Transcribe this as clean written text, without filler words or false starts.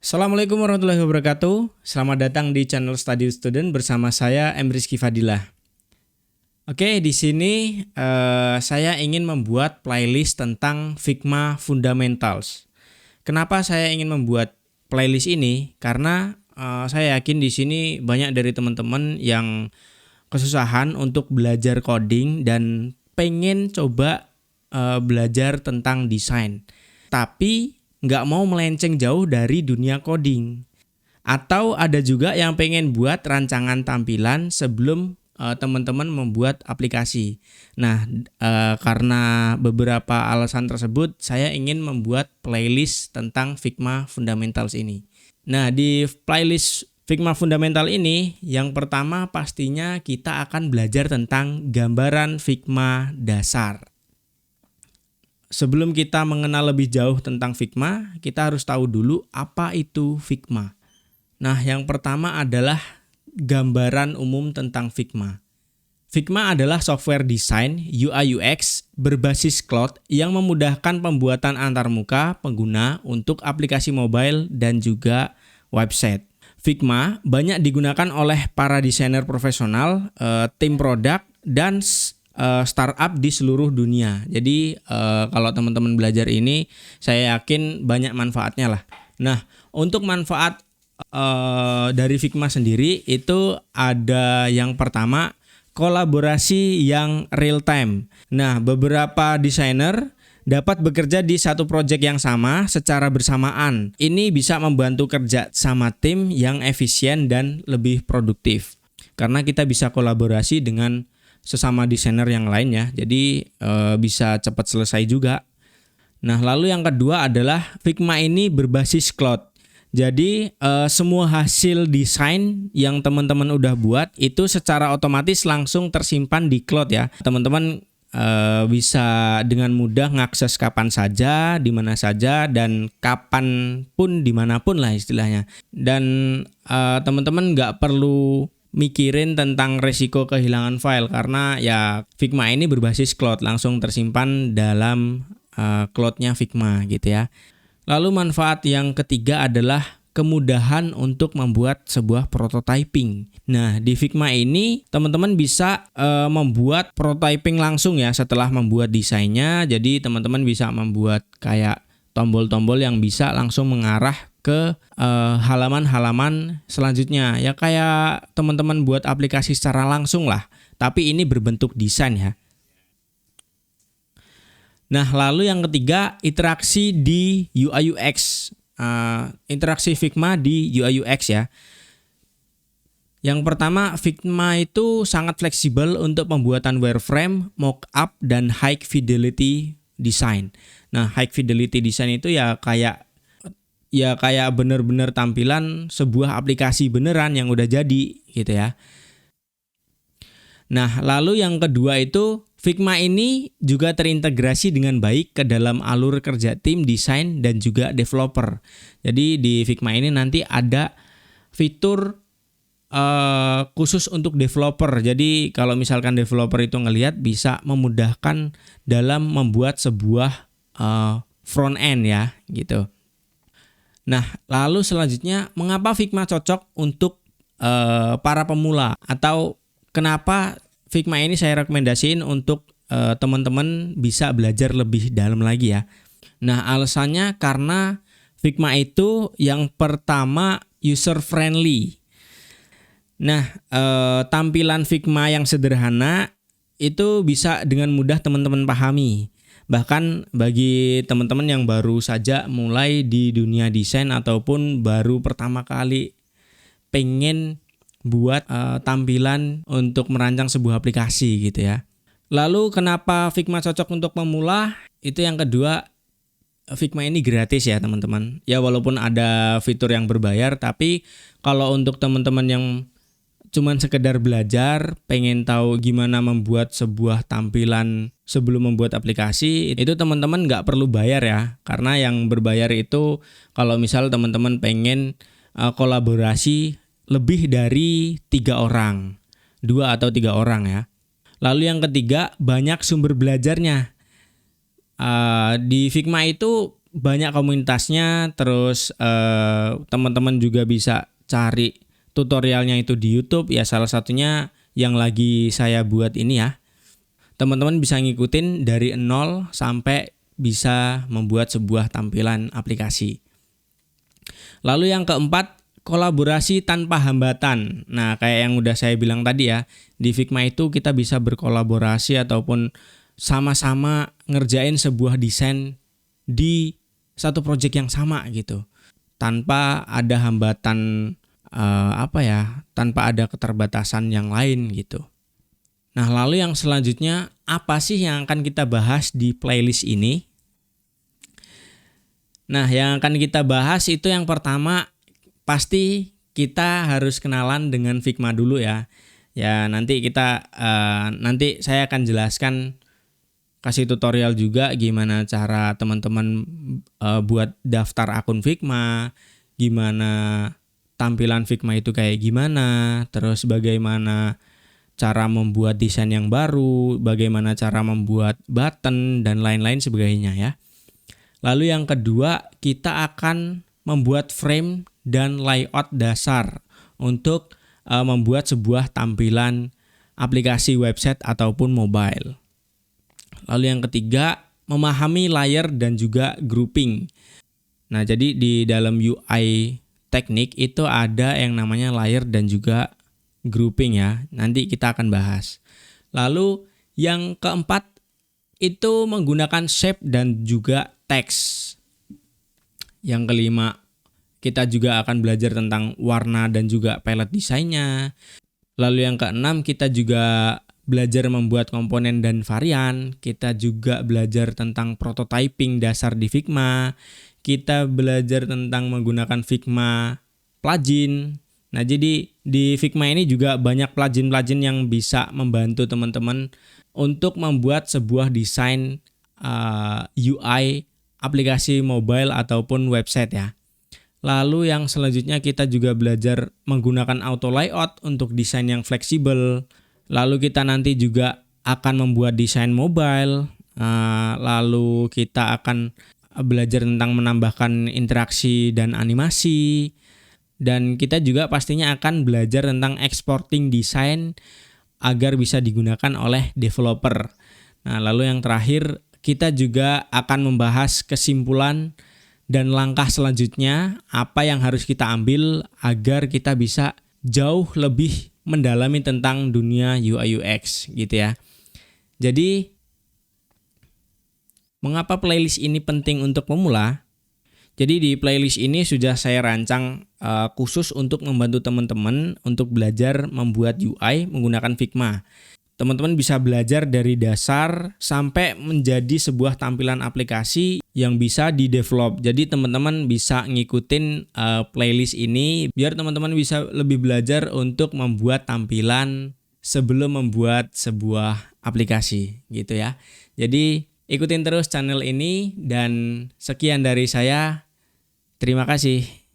Assalamualaikum warahmatullahi wabarakatuh. Selamat datang di channel Study Student bersama saya Rizky Fadilah. Oke, di sini saya ingin membuat playlist tentang Figma Fundamentals. Kenapa saya ingin membuat playlist ini? Karena saya yakin di sini banyak dari teman-teman yang kesusahan untuk belajar coding dan pengen coba belajar tentang desain, tapi nggak mau melenceng jauh dari dunia coding. Atau ada juga yang pengen buat rancangan tampilan sebelum teman-teman membuat aplikasi. Nah, karena beberapa alasan tersebut, saya ingin membuat playlist tentang Figma Fundamentals ini. Nah, di playlist Figma Fundamental ini, yang pertama pastinya kita akan belajar tentang gambaran Figma dasar. Sebelum kita mengenal lebih jauh tentang Figma, kita harus tahu dulu apa itu Figma. Nah, yang pertama adalah gambaran umum tentang Figma. Figma adalah software desain UI UX berbasis cloud yang memudahkan pembuatan antarmuka pengguna untuk aplikasi mobile dan juga website. Figma banyak digunakan oleh para desainer profesional, tim produk, dan startup di seluruh dunia. Jadi kalau teman-teman belajar ini, saya yakin banyak manfaatnya lah. Nah, untuk manfaat dari Figma sendiri itu ada yang pertama, kolaborasi yang real time. Nah, beberapa desainer dapat bekerja di satu proyek yang sama secara bersamaan. Ini bisa membantu kerja sama tim yang efisien dan lebih produktif. Karena kita bisa kolaborasi dengan sesama desainer yang lainnya, jadi bisa cepat selesai juga. Nah, lalu yang kedua adalah Figma ini berbasis cloud. Jadi semua hasil desain yang teman-teman udah buat itu secara otomatis langsung tersimpan di cloud ya. Teman-teman bisa dengan mudah mengakses kapan saja, di mana saja, dan kapan pun, dimanapun lah istilahnya. Dan teman-teman nggak perlu mikirin tentang resiko kehilangan file karena ya Figma ini berbasis cloud, langsung tersimpan dalam cloud-nya Figma gitu ya. Lalu manfaat yang ketiga adalah kemudahan untuk membuat sebuah prototyping. Nah, di Figma ini teman-teman bisa membuat prototyping langsung ya setelah membuat desainnya. Jadi teman-teman bisa membuat kayak tombol-tombol yang bisa langsung mengarah ke halaman-halaman selanjutnya. Ya kayak teman-teman buat aplikasi secara langsung lah, tapi ini berbentuk desain ya. Nah, lalu yang ketiga, interaksi di UI UX. Interaksi Figma di UI UX ya. Yang pertama, Figma itu sangat fleksibel untuk pembuatan wireframe, mockup, dan high fidelity design. Nah, high fidelity design itu ya kayak bener-bener tampilan sebuah aplikasi beneran yang udah jadi gitu ya. Nah, lalu yang kedua itu Figma ini juga terintegrasi dengan baik ke dalam alur kerja tim desain dan juga developer. Jadi di Figma ini nanti ada fitur khusus untuk developer. Jadi kalau misalkan developer itu ngelihat bisa memudahkan dalam membuat sebuah front end ya gitu. Nah, lalu selanjutnya mengapa Figma cocok untuk para pemula atau kenapa Figma ini saya rekomendasiin untuk teman-teman bisa belajar lebih dalam lagi ya. Nah, alasannya karena Figma itu yang pertama user friendly. Nah, tampilan Figma yang sederhana itu bisa dengan mudah teman-teman pahami. Bahkan bagi teman-teman yang baru saja mulai di dunia desain ataupun baru pertama kali pengen buat tampilan untuk merancang sebuah aplikasi gitu ya. Lalu kenapa Figma cocok untuk pemula? Itu yang kedua, Figma ini gratis ya teman-teman. Ya walaupun ada fitur yang berbayar, tapi kalau untuk teman-teman yang cuman sekedar belajar, pengen tahu gimana membuat sebuah tampilan sebelum membuat aplikasi, itu teman-teman nggak perlu bayar ya. Karena yang berbayar itu kalau misal teman-teman pengen kolaborasi lebih dari 3 orang, 2 atau 3 orang ya. Lalu yang ketiga, banyak sumber belajarnya. Di Figma itu banyak komunitasnya, terus teman-teman juga bisa cari tutorialnya itu di YouTube ya, salah satunya yang lagi saya buat ini ya. Teman-teman bisa ngikutin dari nol sampai bisa membuat sebuah tampilan aplikasi. Lalu yang keempat, kolaborasi tanpa hambatan. Nah, kayak yang udah saya bilang tadi ya, di Figma itu kita bisa berkolaborasi ataupun sama-sama ngerjain sebuah desain di satu project yang sama gitu. Tanpa ada hambatan tanpa ada keterbatasan yang lain gitu. Nah, lalu yang selanjutnya, apa sih yang akan kita bahas di playlist ini? Nah, yang akan kita bahas itu yang pertama, pasti kita harus kenalan dengan Figma dulu ya. Ya, nanti saya akan jelaskan, kasih tutorial juga gimana cara teman-teman buat daftar akun Figma, gimana tampilan Figma itu kayak gimana, terus bagaimana cara membuat desain yang baru, bagaimana cara membuat button, dan lain-lain sebagainya ya. Lalu yang kedua, kita akan membuat frame dan layout dasar untuk membuat sebuah tampilan aplikasi website ataupun mobile. Lalu yang ketiga, memahami layer dan juga grouping. Nah, jadi di dalam UI teknik itu ada yang namanya layer dan juga grouping ya, nanti kita akan bahas. Lalu yang keempat itu menggunakan shape dan juga teks. Yang kelima, kita juga akan belajar tentang warna dan juga palette desainnya. Lalu yang keenam, kita juga belajar membuat komponen dan varian. Kita juga belajar tentang prototyping dasar di Figma. Kita belajar tentang menggunakan Figma plugin. Nah, jadi di Figma ini juga banyak plugin-plugin yang bisa membantu teman-teman untuk membuat sebuah desain UI aplikasi mobile ataupun website ya. Lalu yang selanjutnya kita juga belajar menggunakan auto layout untuk desain yang fleksibel. Lalu kita nanti juga akan membuat desain mobile. Lalu kita akan belajar tentang menambahkan interaksi dan animasi. Dan kita juga pastinya akan belajar tentang exporting desain agar bisa digunakan oleh developer. Nah, lalu yang terakhir, kita juga akan membahas kesimpulan dan langkah selanjutnya, apa yang harus kita ambil agar kita bisa jauh lebih mendalami tentang dunia UI UX gitu ya. Jadi, mengapa playlist ini penting untuk pemula? Jadi di playlist ini sudah saya rancang khusus untuk membantu teman-teman untuk belajar membuat UI menggunakan Figma. Teman-teman bisa belajar dari dasar sampai menjadi sebuah tampilan aplikasi yang bisa di-develop. Jadi teman-teman bisa ngikutin playlist ini biar teman-teman bisa lebih belajar untuk membuat tampilan sebelum membuat sebuah aplikasi gitu ya. Jadi ikutin terus channel ini dan sekian dari saya. Terima kasih.